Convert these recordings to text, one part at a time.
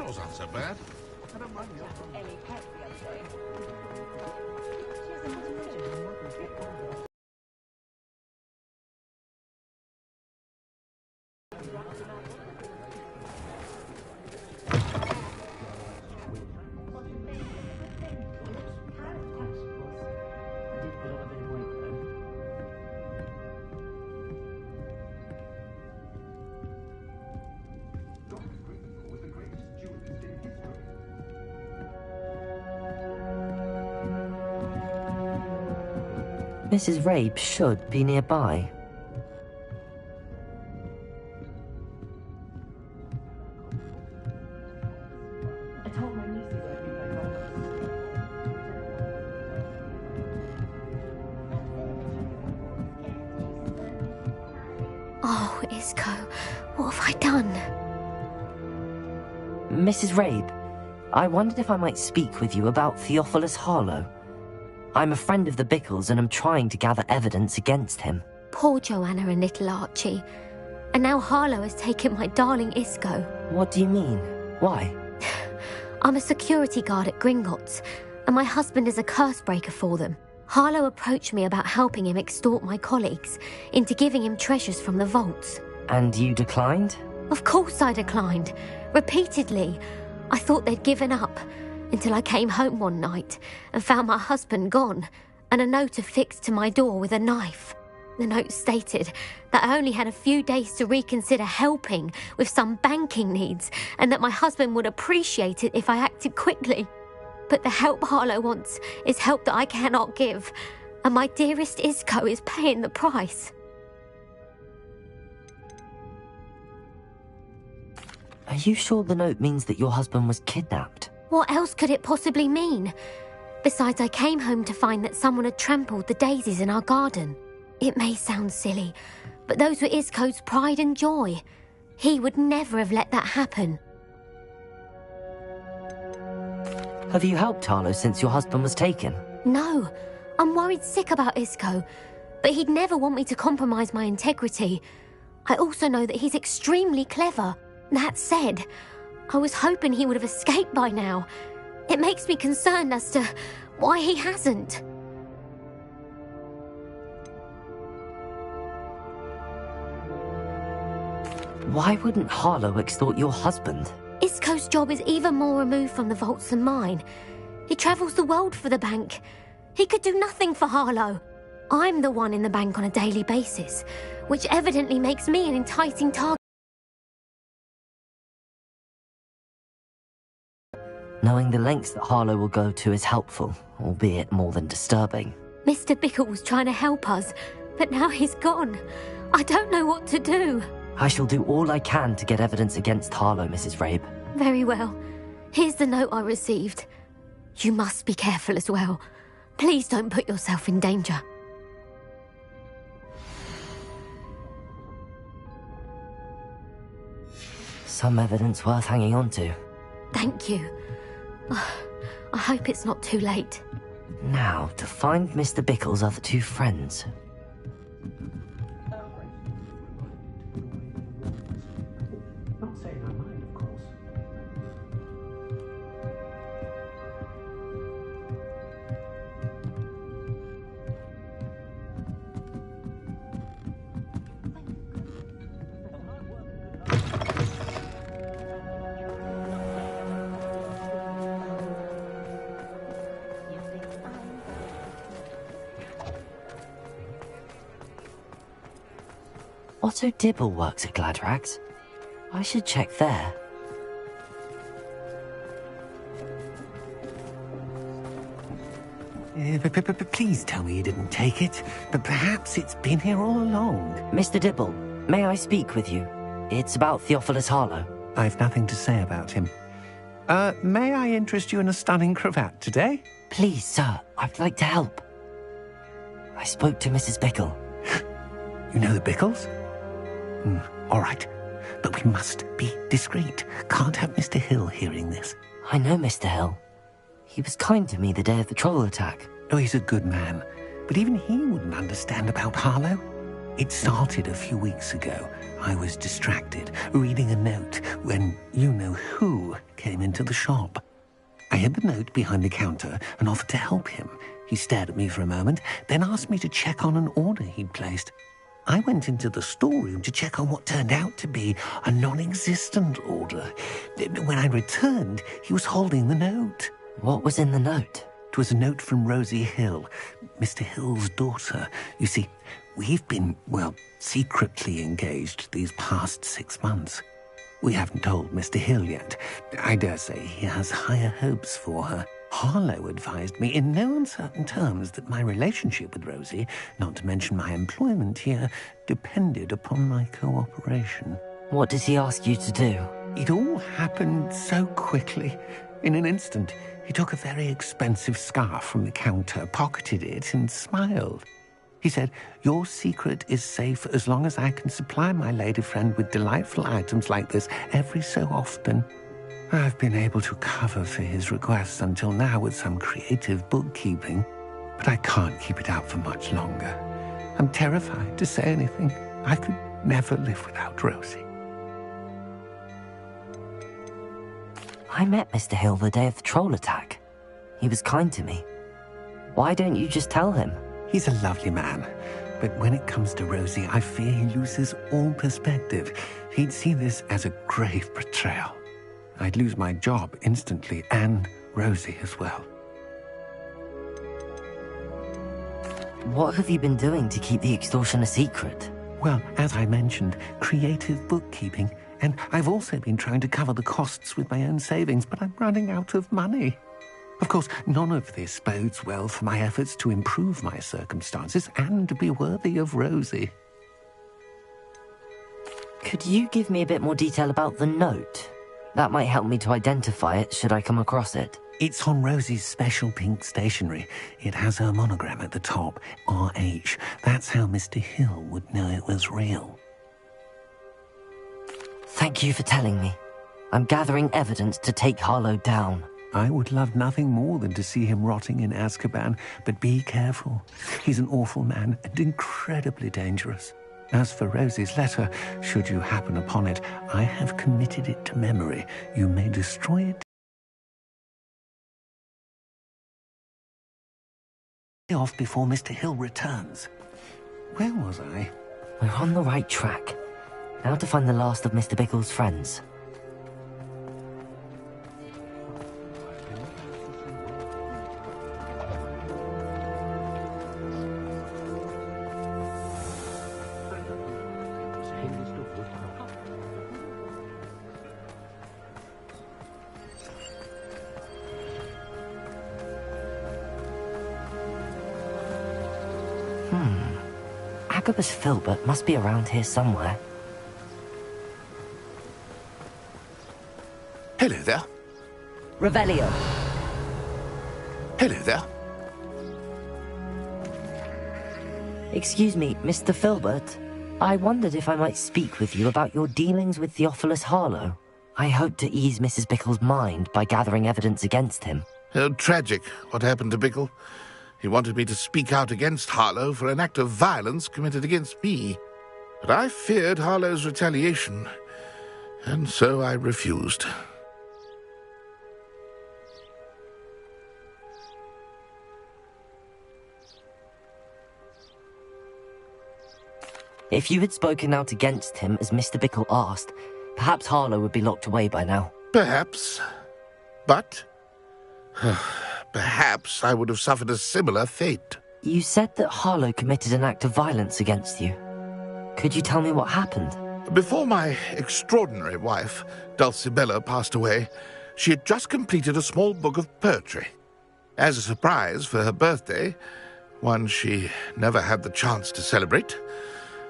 yours aren't so bad. I don't mind yours. Mrs. Rabe should be nearby. Oh, Isco, what have I done? Mrs. Rabe, I wondered if I might speak with you about Theophilus Harlow. I'm a friend of the Bickles and I'm trying to gather evidence against him. Poor Joanna and little Archie. And now Harlow has taken my darling Isco. What do you mean? Why? I'm a security guard at Gringotts, and my husband is a curse breaker for them. Harlow approached me about helping him extort my colleagues into giving him treasures from the vaults. And you declined? Of course I declined. Repeatedly. I thought they'd given up, until I came home one night and found my husband gone, and a note affixed to my door with a knife. The note stated that I only had a few days to reconsider helping with some banking needs, and that my husband would appreciate it if I acted quickly. But the help Harlow wants is help that I cannot give, and my dearest Isco is paying the price. Are you sure the note means that your husband was kidnapped? What else could it possibly mean? Besides, I came home to find that someone had trampled the daisies in our garden. It may sound silly, but those were Isco's pride and joy. He would never have let that happen. Have you helped Harlow since your husband was taken? No, I'm worried sick about Isco, but he'd never want me to compromise my integrity. I also know that he's extremely clever. That said, I was hoping he would have escaped by now. It makes me concerned as to why he hasn't. Why wouldn't Harlow extort your husband? Isco's job is even more removed from the vaults than mine. He travels the world for the bank. He could do nothing for Harlow. I'm the one in the bank on a daily basis, which evidently makes me an enticing target. Knowing the lengths that Harlow will go to is helpful, albeit more than disturbing. Mr. Bickle was trying to help us, but now he's gone. I don't know what to do. I shall do all I can to get evidence against Harlow, Mrs. Rabe. Very well. Here's the note I received. You must be careful as well. Please don't put yourself in danger. Some evidence worth hanging on to. Thank you. I hope it's not too late. Now, to find Mr. Bickle's other two friends. Not saying I mind, of course. Otto Dibble works at Gladrags. I should check there. Please tell me you didn't take it. But perhaps it's been here all along. Mr. Dibble, may I speak with you? It's about Theophilus Harlow. I've nothing to say about him. May I interest you in a stunning cravat today? Please, sir, I'd like to help. I spoke to Mrs. Bickle. You know the Bickles? All right. But we must be discreet. Can't have Mr. Hill hearing this. I know Mr. Hill. He was kind to me the day of the troll attack. Oh, he's a good man. But even he wouldn't understand about Harlow. It started a few weeks ago. I was distracted, reading a note, when you-know-who came into the shop. I hid the note behind the counter and offered to help him. He stared at me for a moment, then asked me to check on an order he'd placed. I went into the storeroom to check on what turned out to be a non-existent order. When I returned, he was holding the note. What was in the note? It was a note from Rosie Hill, Mr. Hill's daughter. You see, we've been, secretly engaged these past 6 months. We haven't told Mr. Hill yet. I dare say he has higher hopes for her. Harlow advised me in no uncertain terms that my relationship with Rosie, not to mention my employment here, depended upon my cooperation. What did he ask you to do? It all happened so quickly. In an instant, he took a very expensive scarf from the counter, pocketed it, and smiled. He said, "Your secret is safe as long as I can supply my lady friend with delightful items like this every so often." I've been able to cover for his requests until now with some creative bookkeeping, but I can't keep it out for much longer. I'm terrified to say anything. I could never live without Rosie. I met Mr. Hill the day of the troll attack. He was kind to me. Why don't you just tell him? He's a lovely man, but when it comes to Rosie, I fear he loses all perspective. He'd see this as a grave betrayal. I'd lose my job instantly, and Rosie as well. What have you been doing to keep the extortion a secret? Well, as I mentioned, creative bookkeeping, and I've also been trying to cover the costs with my own savings, but I'm running out of money. Of course, none of this bodes well for my efforts to improve my circumstances and to be worthy of Rosie. Could you give me a bit more detail about the note? That might help me to identify it should I come across it. It's on Rosie's special pink stationery. It has her monogram at the top, RH. That's how Mr. Hill would know it was real. Thank you for telling me. I'm gathering evidence to take Harlow down. I would love nothing more than to see him rotting in Azkaban, but be careful. He's an awful man and incredibly dangerous. As for Rosie's letter, should you happen upon it, I have committed it to memory. You may destroy it off before Mr. Hill returns. Where was I? We're on the right track. Now to find the last of Mr. Bickle's friends. Agabus Filbert must be around here somewhere. Hello there. Revelio. Hello there. Excuse me, Mr. Filbert. I wondered if I might speak with you about your dealings with Theophilus Harlow. I hope to ease Mrs. Bickle's mind by gathering evidence against him. Oh, tragic, what happened to Bickle. He wanted me to speak out against Harlow for an act of violence committed against me. But I feared Harlow's retaliation, and so I refused. If you had spoken out against him as Mr. Bickle asked, perhaps Harlow would be locked away by now. Perhaps. But perhaps I would have suffered a similar fate. You said that Harlow committed an act of violence against you. Could you tell me what happened? Before my extraordinary wife, Dulcibella, passed away, she had just completed a small book of poetry. As a surprise for her birthday, one she never had the chance to celebrate,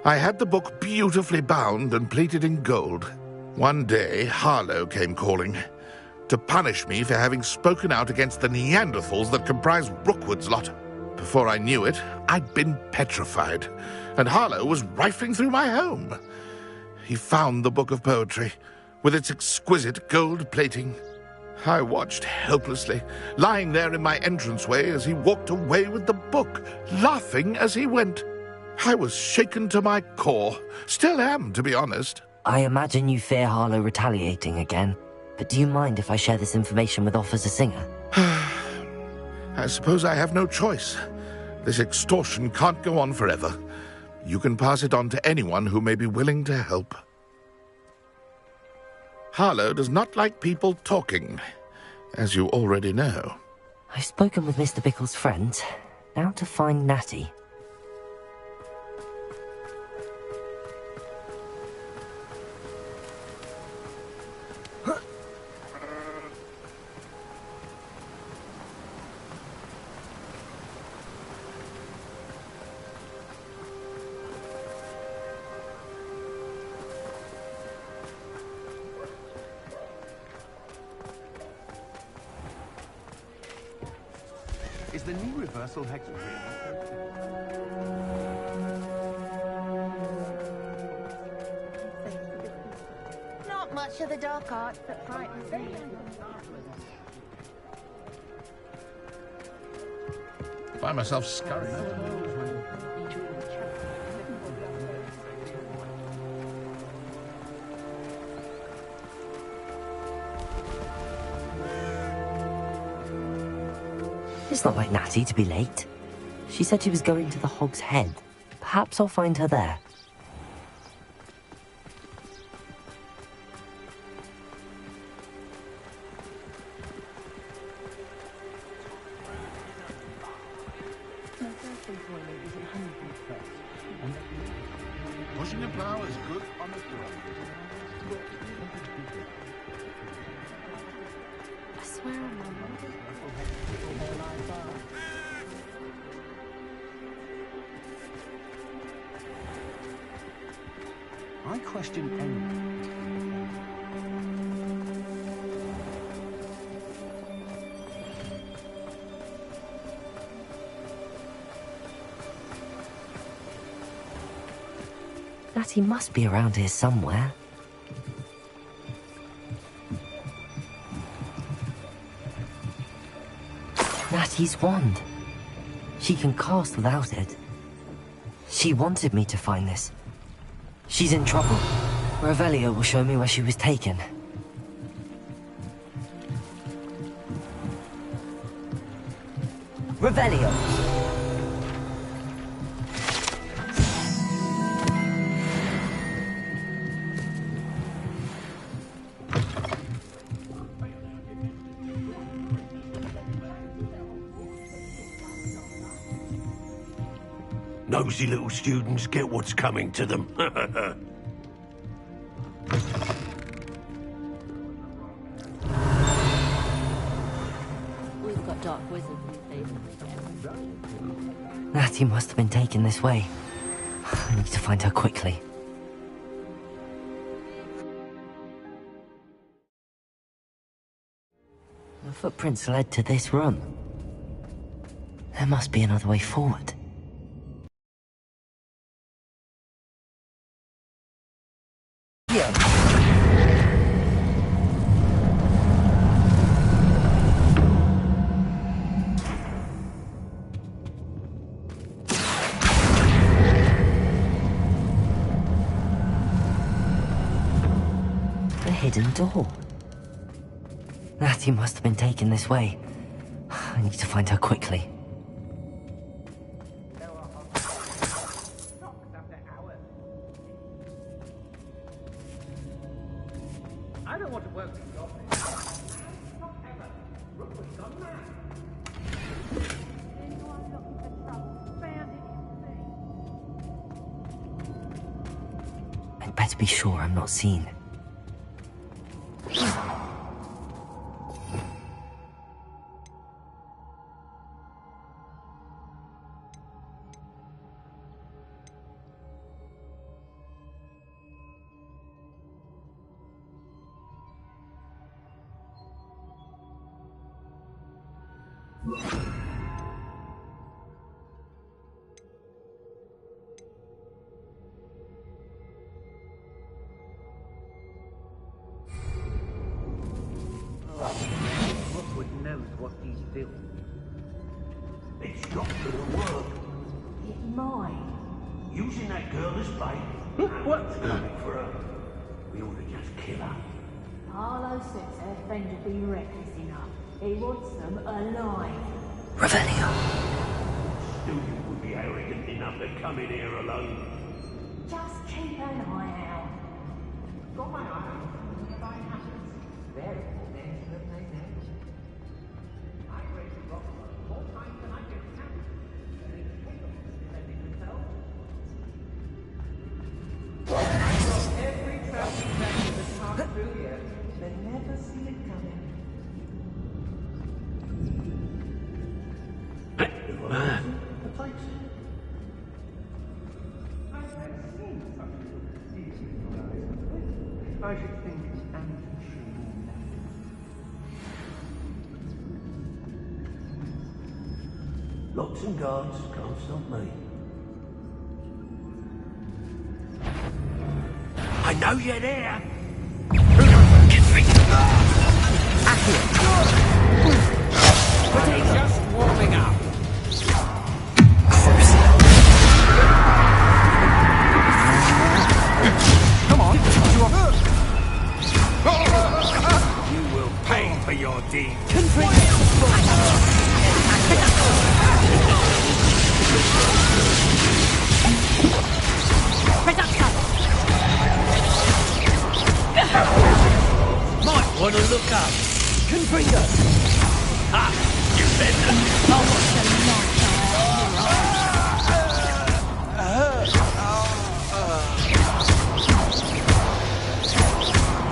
I had the book beautifully bound and plated in gold. One day, Harlow came calling to punish me for having spoken out against the Neanderthals that comprise Rookwood's lot. Before I knew it, I'd been petrified, and Harlow was rifling through my home. He found the book of poetry, with its exquisite gold plating. I watched helplessly, lying there in my entranceway as he walked away with the book, laughing as he went. I was shaken to my core. Still am, to be honest. I imagine you fear Harlow retaliating again, but do you mind if I share this information with Officer Singer? I suppose I have no choice. This extortion can't go on forever. You can pass it on to anyone who may be willing to help. Harlow does not like people talking, as you already know. I've spoken with Mr. Bickle's friends. Now to find Natty. Is the new reversal hex really? Not much of the dark arts that frightens me. Find myself scurrying. It's not like Natty to be late. She said she was going to the Hog's Head. Perhaps I'll find her there. Pushing the plow is good on the ground. I swear on my mother. I question anyone. Natty must be around here somewhere. Natty's wand. She can cast without it. She wanted me to find this. She's in trouble. Revelio will show me where she was taken. Revelio! Nosy little students get what's coming to them. We've got dark wizards these days. Natty must have been taken this way. I need to find her quickly. The footprints led to this room. There must be another way forward. Hidden door. Natty must have been taken this way. I need to find her quickly. I don't want to work in the office. Not ever. Rookwood's gone mad. Anyone looking for trouble? Found it. I'd better be sure I'm not seen. Rookwood knows what he's doing. It's not gonna work. It's mine. Using that girl as bait? What? Coming for her. We ought to just kill her. Harlow says her friend would be reckless enough. He wants them alive. Revelio. Still you would be arrogant enough to come in here alone. Just keep an eye out. Got my eye out. If I happens, very important that they know. I raised the rock more times than I can count. And it's capable of defending himself. I've got every traffic tank that's passed through here. They never see it coming. The place. I've never seen such a little piece in your eyes. I should think Locks and guards can't stop me. I know you're there. just warming up. Come on, You will pay for your deed. Might want to look up. Confringo! Ah, you better.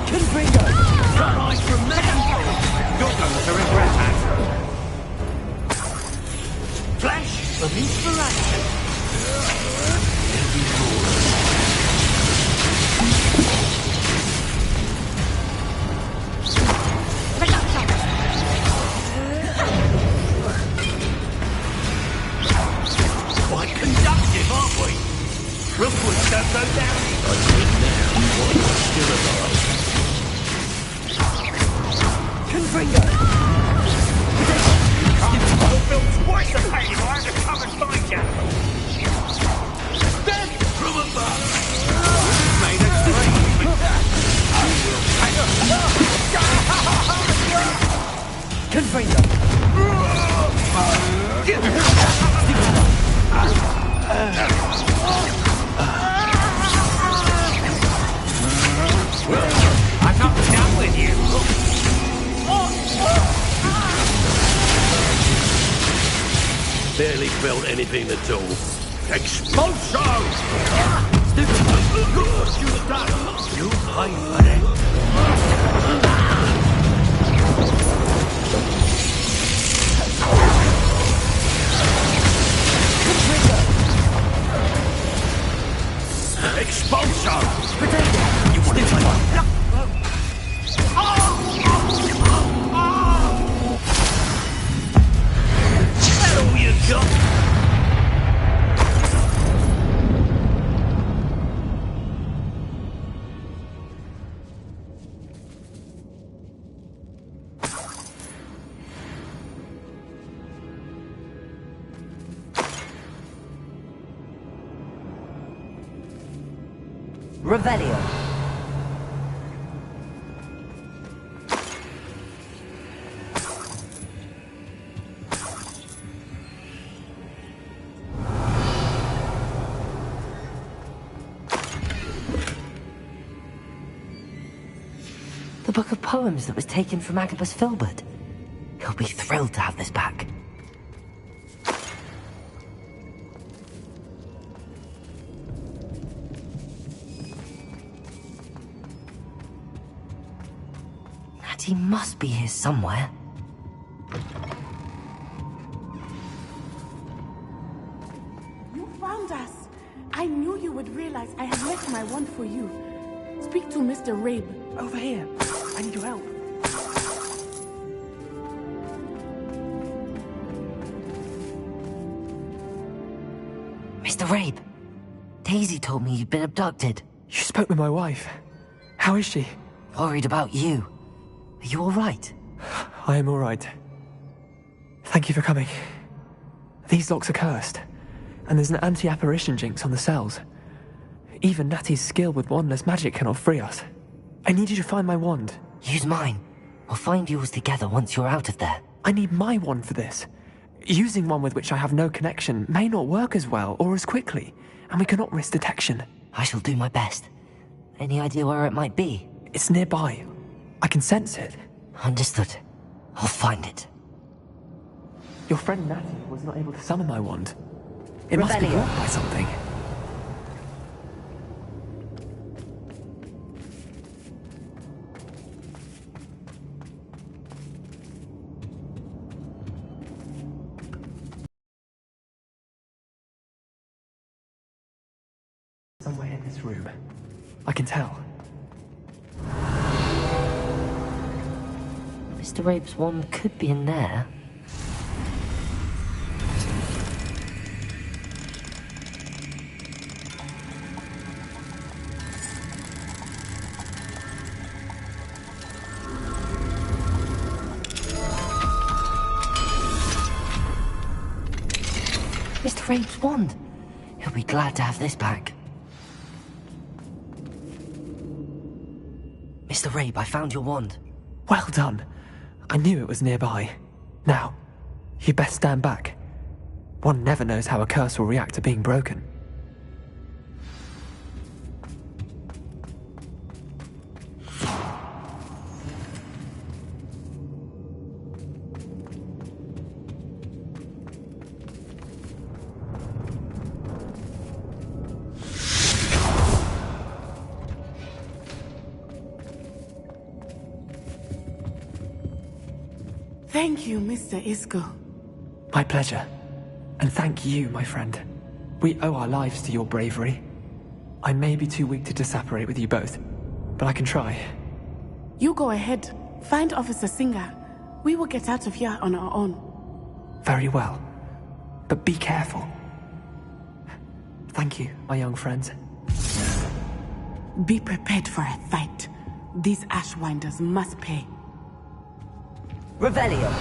Confringo! Got eyes from me. You're going to regret that. Flash of inspiration. Quite conductive, aren't we? Rookwood don't go down. I think now, while you're still alive. Confringo! I'll build twice the pain if I have to come and find you. Death from above. Made a dream. Confringo! I'm not done with you. Barely felt anything at all. Expulso! You pay for that. Expulso! You want to play? Is that all you got? Revelio. The book of poems that was taken from Agabus Filbert. He'll be thrilled to have this back. He must be here somewhere. You found us. I knew you would realize I had left my wand for you. Speak to Mr. Rabe. Over here. I need your help. Mr. Rabe, Daisy told me you'd been abducted. You spoke with my wife. How is she? Worried about you. Are you all right? I am all right. Thank you for coming. These locks are cursed. and there's an anti-apparition jinx on the cells. Even Natty's skill with wandless magic cannot free us. I need you to find my wand. Use mine. We'll find yours together once you're out of there. I need my wand for this. Using one with which I have no connection may not work as well or as quickly, and we cannot risk detection. I shall do my best. Any idea where it might be? It's nearby. I can sense it. Understood. I'll find it. Your friend Natty was not able to summon my wand. It must be Revelio. blocked by something. Somewhere in this room. I can tell. Mr. Rabe's wand could be in there. Mr. Rabe's wand! He'll be glad to have this back. Mr. Rabe, I found your wand. Well done. I knew it was nearby. Now, you best stand back. One never knows how a curse will react to being broken. Thank you, Mr. Isco. My pleasure. And thank you, my friend. We owe our lives to your bravery. I may be too weak to disapparate with you both, but I can try. You go ahead. Find Officer Singer. We will get out of here on our own. Very well. But be careful. Thank you, my young friends. Be prepared for a fight. These Ashwinders must pay. Revelio.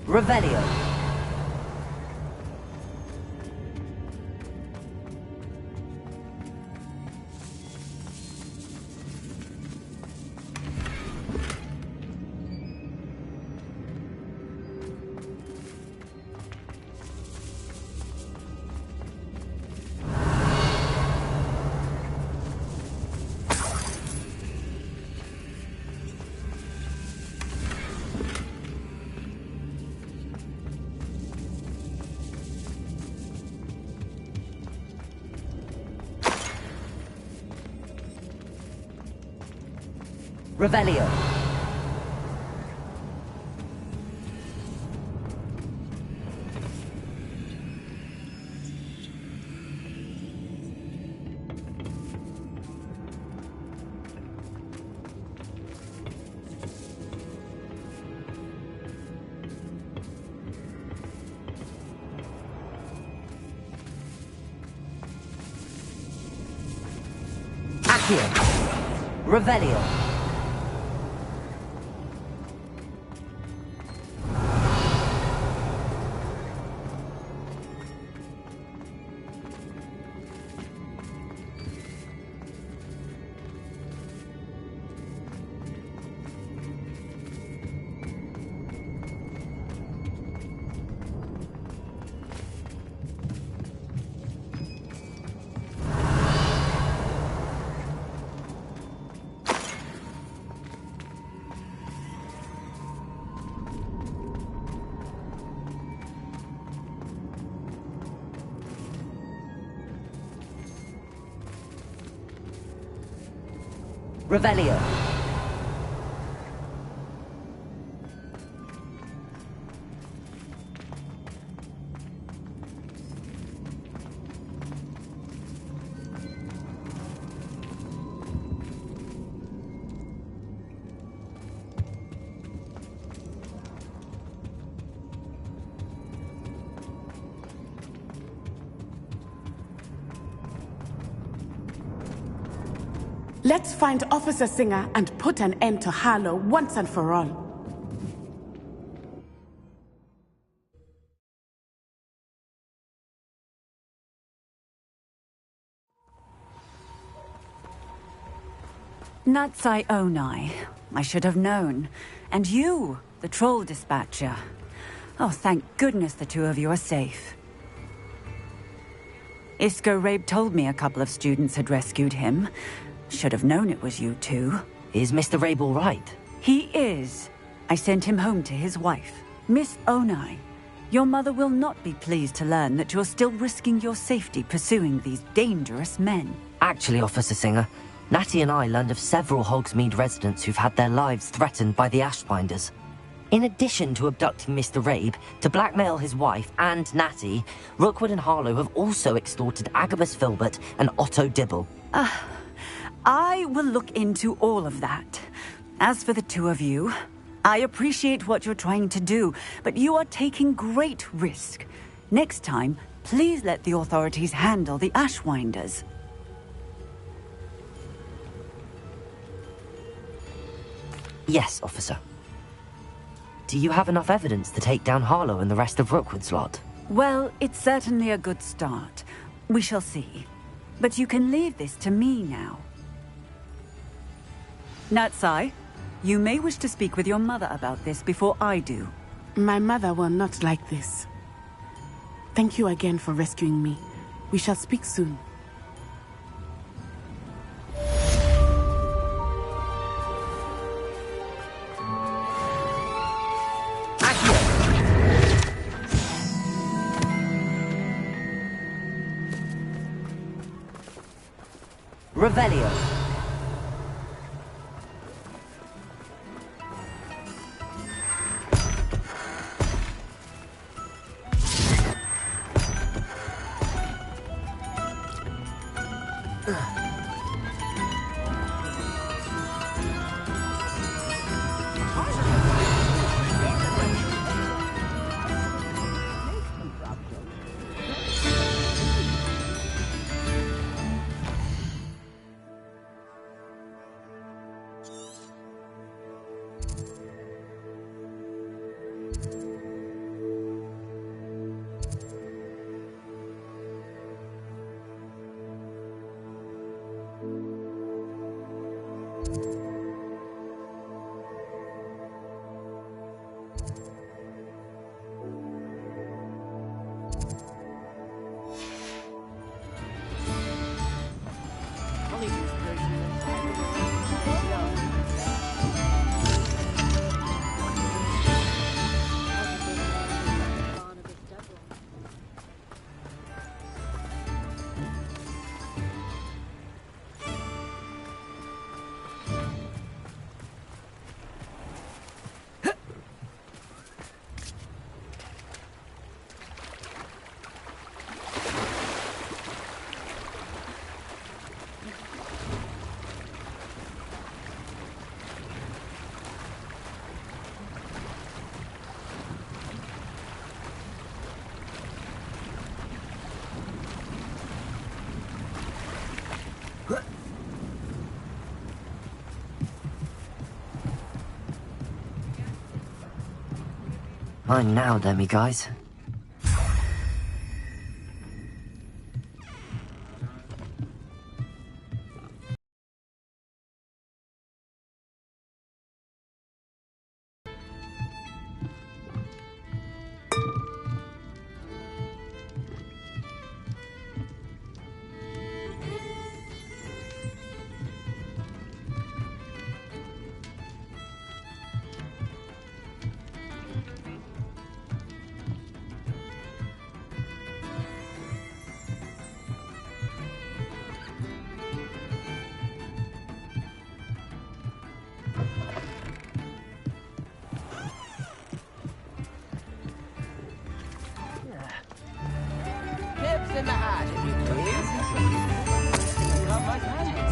Revelio. Revelio. Accio. Revelio. Revelio. Let's find Officer Singer and put an end to Harlow once and for all. Natsai Onai. I should have known. And you, the troll dispatcher. Oh, thank goodness the two of you are safe. Isco Rabe told me a couple of students had rescued him. Should have known it was you two. Is Mr. Rabe all right? He is. I sent him home to his wife. Miss Onai, your mother will not be pleased to learn that you're still risking your safety pursuing these dangerous men. Actually, Officer Singer, Natty and I learned of several Hogsmeade residents who've had their lives threatened by the Ashbinders. In addition to abducting Mr. Rabe, to blackmail his wife and Natty, Rookwood and Harlow have also extorted Agabus Filbert and Otto Dibble. I will look into all of that. As for the two of you, I appreciate what you're trying to do, but you are taking great risk. Next time, please let the authorities handle the Ashwinders. Yes, officer. Do you have enough evidence to take down Harlow and the rest of Rookwood's lot? Well, it's certainly a good start. We shall see. But you can leave this to me now. Natsai, you may wish to speak with your mother about this before I do. My mother will not like this. Thank you again for rescuing me. We shall speak soon. Revelio. Fine now, Demi guys. In the hat, if you please. Come like magic.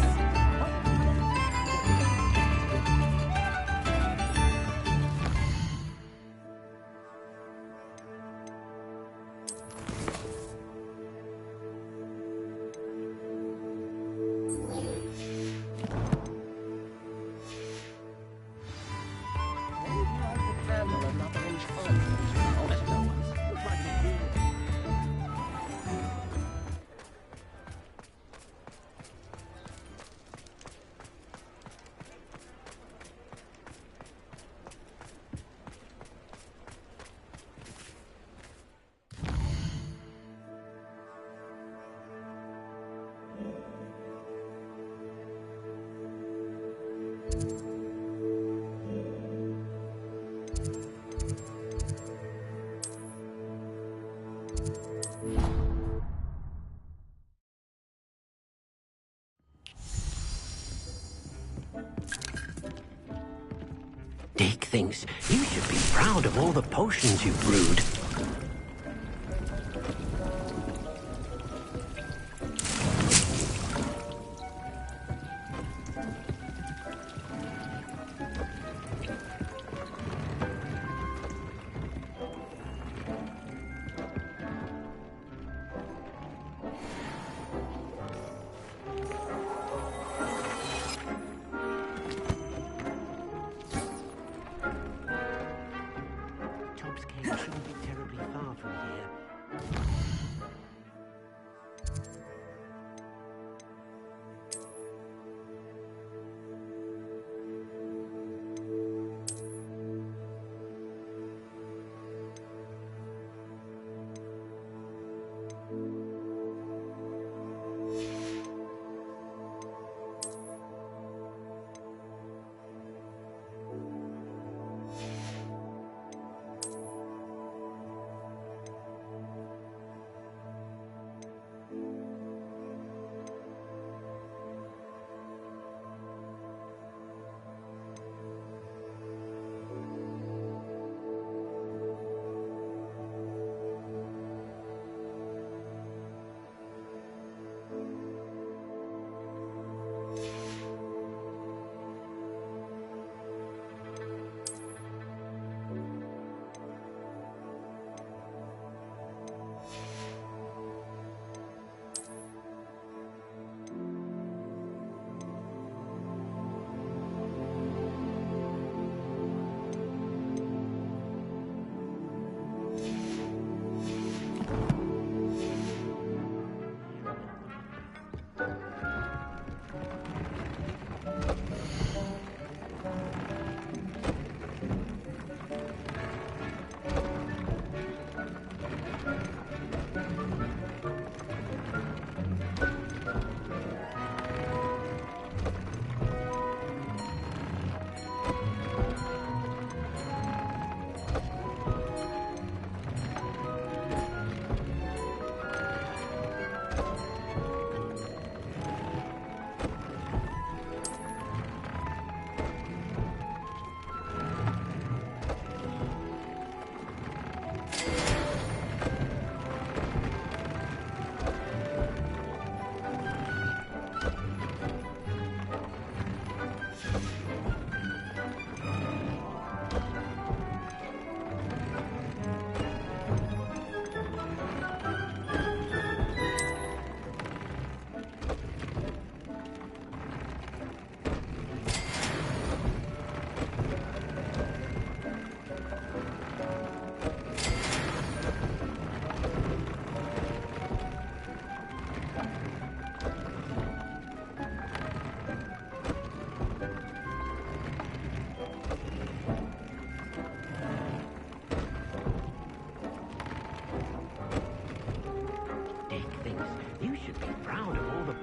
thinks you should be proud of all the potions you've brewed. Tob's cave shouldn't be terribly far from here.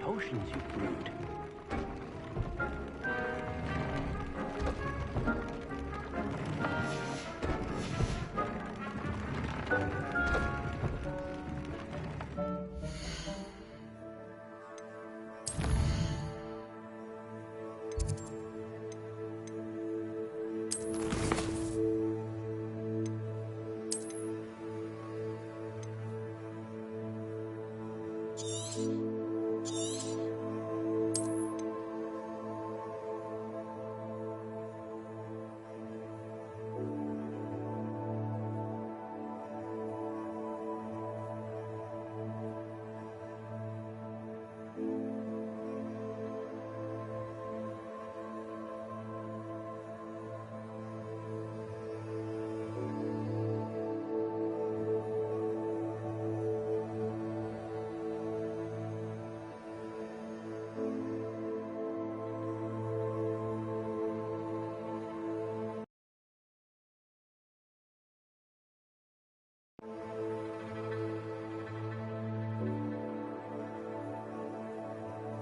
Potions you've brewed.